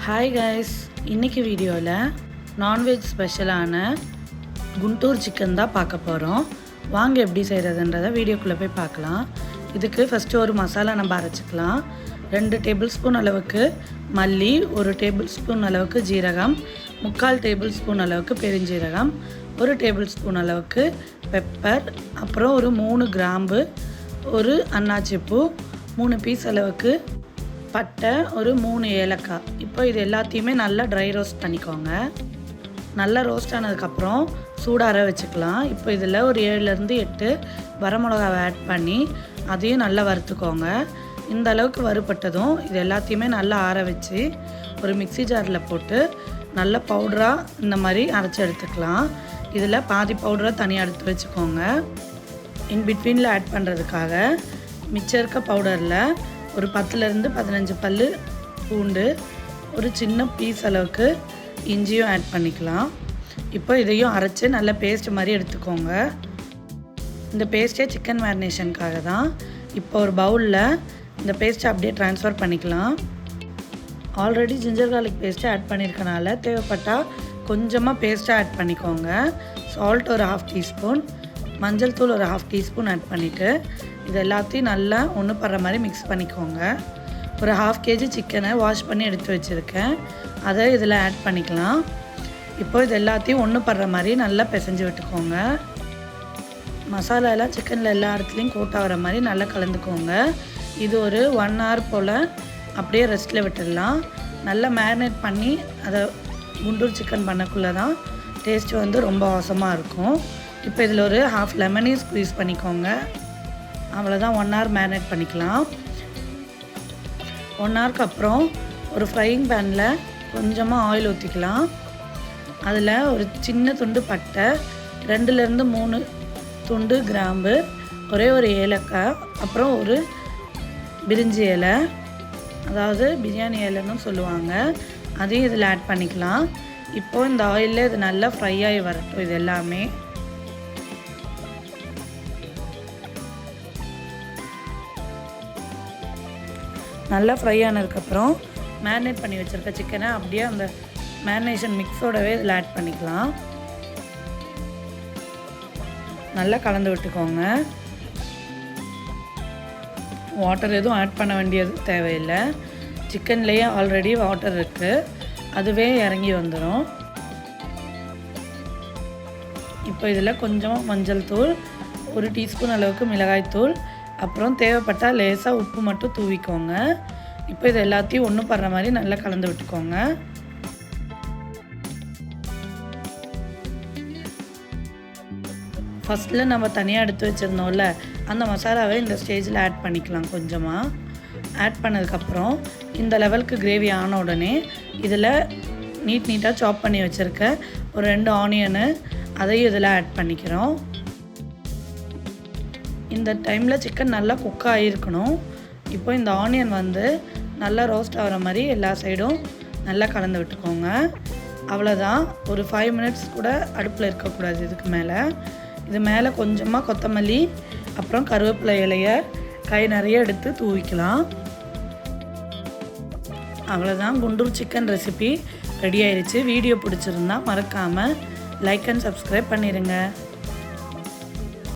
Hi guys, இன்றைக்கி வீடியோவில் non veg ஸ்பெஷலான குண்டூர் சிக்கன் தான் பார்க்க போகிறோம். வாங்க எப்படி செய்கிறதுன்றதை வீடியோக்குள்ளே போய் பார்க்கலாம். இதுக்கு ஃபஸ்ட்டு ஒரு மசாலா நம்ம அரைச்சிக்கலாம். 2 டேபிள் ஸ்பூன் அளவுக்கு மல்லி, 1 டேபிள் ஸ்பூன் அளவுக்கு ஜீரகம், 3/4 டேபிள் ஸ்பூன் அளவுக்கு பெருஞ்சீரகம், 1 டேபிள் ஸ்பூன் அளவுக்கு பெப்பர், அப்புறம் ஒரு 3 கிராம்பு, ஒரு அன்னாச்சிப்பூ, 3 பீஸ் அளவுக்கு பட்டை, ஒரு 3 ஏலக்காய். இப்போ இது எல்லாத்தையுமே நல்லா ட்ரை ரோஸ்ட் பண்ணிக்கோங்க. நல்லா ரோஸ்ட் ஆனதுக்கப்புறம் சூடார வச்சுக்கலாம். இப்போ இதில் ஒரு 7லேருந்து 8 வரமிளகாவை ஆட் பண்ணி அதையும் நல்லா வறுத்துக்கோங்க. இந்த அளவுக்கு வறுபட்டதும் இது எல்லாத்தையுமே நல்லா ஆற வச்சு ஒரு மிக்ஸி ஜாரில் போட்டு நல்ல பவுடராக இந்த மாதிரி அரைச்சி எடுத்துக்கலாம். இதில் பாதி பவுடராக தனியாக எடுத்து வச்சுக்கோங்க. இன் பிட்வீனில் ஆட் பண்ணுறதுக்காக மிச்சம் இருக்க பவுடரில் ஒரு 10லேருந்து 15 பல் பூண்டு, ஒரு சின்ன பீஸ் அளவுக்கு இஞ்சியும் ஆட் பண்ணிக்கலாம். இப்போ இதையும் அரைச்சி நல்ல பேஸ்ட் மாதிரி எடுத்துக்கோங்க. இந்த பேஸ்ட்டே சிக்கன் மேரினேஷனுக்காக தான். இப்போ ஒரு பவுலில் இந்த பேஸ்ட்டை அப்படியே ட்ரான்ஸ்ஃபர் பண்ணிக்கலாம். ஆல்ரெடி ஜிஞ்சர் கார்லிக் பேஸ்ட்டை ஆட் பண்ணியிருக்கனால தேவைப்பட்டால் கொஞ்சமாக பேஸ்ட்டாக ஆட் பண்ணிக்கோங்க. சால்ட் ஒரு 1/2 டீஸ்பூன், மஞ்சள் தூள் ஒரு 1/2 டீஸ்பூன் ஆட் பண்ணிவிட்டு இது எல்லாத்தையும் நல்லா ஒன்று படுற மாதிரி மிக்ஸ் பண்ணிக்கோங்க. ஒரு 1/2 kg சிக்கனை வாஷ் பண்ணி எடுத்து வச்சுருக்கேன், அதை இதில் ஆட் பண்ணிக்கலாம். இப்போ இது எல்லாத்தையும் ஒன்று படுற மாதிரி நல்லா பிசைஞ்சு விட்டுக்கோங்க. மசாலா எல்லாம் சிக்கனில் எல்லா இடத்துலையும் கோட் ஆகிற மாதிரி நல்லா கலந்துக்கோங்க. இது ஒரு 1 hour போல் அப்படியே ரெஸ்ட்டில் விட்டுடலாம். நல்லா மேரினேட் பண்ணி அதை குண்டூர் சிக்கன் பண்ணக்குள்ளே தான் டேஸ்ட்டு வந்து ரொம்ப அவசமாக இருக்கும். இப்போ இதில் ஒரு 1/2 லெமனையும் ஸ்க்வீஸ் பண்ணிக்கோங்க. அவ்வளோதான், 1 hour மேரினேட் பண்ணிக்கலாம். 1 hourக்கு அப்புறம் ஒரு ஃப்ரையிங் பேனில் கொஞ்சமாக ஆயில் ஊற்றிக்கலாம். அதில் ஒரு சின்ன துண்டு பட்டை, 2லேருந்து 3 துண்டு கிராம்பு, ஒரே ஒரு ஏலக்காய், அப்புறம் ஒரு பிரிஞ்சி இலை, அதாவது பிரியாணி இலைன்னு சொல்லுவாங்க, அதையும் இதில் ஆட் பண்ணிக்கலாம். இப்போது இந்த ஆயிலில் இது நல்லா ஃப்ரை ஆகி வரட்டும். இது எல்லாமே நல்லா ஃப்ரை ஆனதுக்கப்புறம் மேரினேட் பண்ணி வச்சுருக்க சிக்கனை அப்படியே அந்த மேரினேஷன் மிக்ஸோடவே இதில் ஆட் பண்ணிக்கலாம். நல்லா கலந்து விட்டுக்கோங்க. வாட்டர் எதுவும் ஆட் பண்ண வேண்டியது தேவையில்லை. சிக்கன்லேயே ஆல்ரெடி வாட்டர் இருக்குது, அதுவே இறங்கி வந்துடும். இப்போ இதில் கொஞ்சமாக மஞ்சள் தூள், 1 டீஸ்பூன் அளவுக்கு மிளகாய்த்தூள், அப்புறம் தேவைப்பட்டால் லேசாக உப்பு மட்டும் தூவிக்கோங்க. இப்போ இது எல்லாத்தையும் ஒன்று படுற மாதிரி நல்லா கலந்து விட்டுக்கோங்க. ஃபஸ்ட்டில் நம்ம தனியாக எடுத்து வச்சுருந்தோம்ல, அந்த மசாலாவை இந்த ஸ்டேஜில் ஆட் பண்ணிக்கலாம். கொஞ்சமாக ஆட் பண்ணதுக்கப்புறம் இந்த லெவலுக்கு கிரேவி ஆன உடனே இதில் நீட்டாக சாப் பண்ணி வச்சுருக்க ஒரு 2 ஆனியனு, அதையும் இதில் ஆட் பண்ணிக்கிறோம். இந்த டைமில் சிக்கன் நல்லா குக் ஆகியிருக்கணும். இப்போ இந்த ஆனியன் வந்து நல்லா ரோஸ்ட் ஆகிற மாதிரி எல்லா சைடும் நல்லா கலந்து விட்டுக்கோங்க. அவ்வளோதான், ஒரு 5 minutes கூட அடுப்பில் இருக்கக்கூடாது. இதுக்கு மேலே இது மேலே கொஞ்சமாக கொத்தமல்லி, அப்புறம் கருவேப்பிலை இலையை கை நிறைய எடுத்து தூவிக்கலாம். அவ்வளோதான், குண்டூர் சிக்கன் ரெசிபி ரெடி ஆயிடுச்சு. வீடியோ பிடிச்சிருந்தா மறக்காமல் லைக் அண்ட் சப்ஸ்கிரைப் பண்ணிடுங்க.